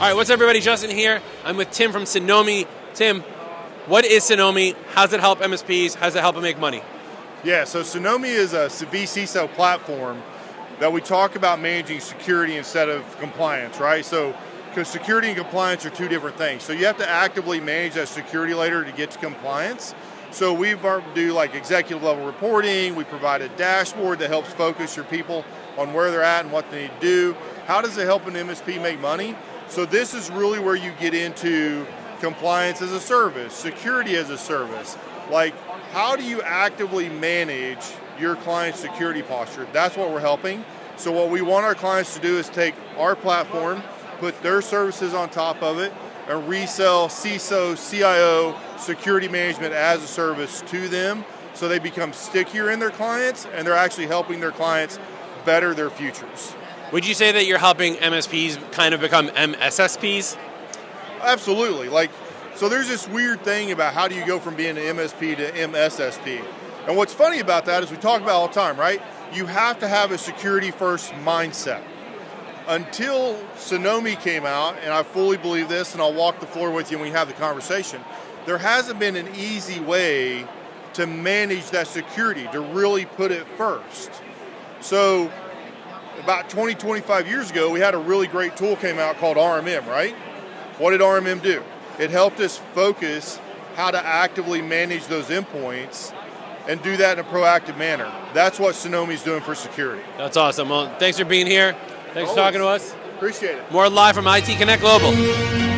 right, what's up, everybody? Justin here. I'm with Tim from Cynomi. Tim, what is Cynomi? How does it help MSPs? How does it help them make money? Yeah, so Cynomi is a vCISO platform that we talk about managing security instead of compliance, right? So, because security and compliance are two different things. So you have to actively manage that security layer to get to compliance. So we do like executive level reporting. We provide a dashboard that helps focus your people on where they're at and what they need to do. How does it help an MSP make money? So this is really where you get into compliance as a service, security as a service. Like, how do you actively manage your client's security posture? That's what we're helping. So what we want our clients to do is take our platform, put their services on top of it, and resell CISO, CIO, security management as a service to them, so they become stickier in their clients, and they're actually helping their clients better their futures. Would you say that you're helping MSPs kind of become MSSPs? Absolutely. So there's this weird thing about how do you go from being an MSP to MSSP. And what's funny about that is we talk about all the time, right? You have to have a security first mindset. Until Cynomi came out, and I fully believe this, and I'll walk the floor with you when we have the conversation, there hasn't been an easy way to manage that security, to really put it first. So about 20, 25 years ago, we had a really great tool came out called RMM, right? What did RMM do? It helped us focus how to actively manage those endpoints and do that in a proactive manner. That's what Cynomi's doing for security. That's awesome. Well, thanks for being here. Thanks for talking to us. Appreciate it. More live from IT Connect Global.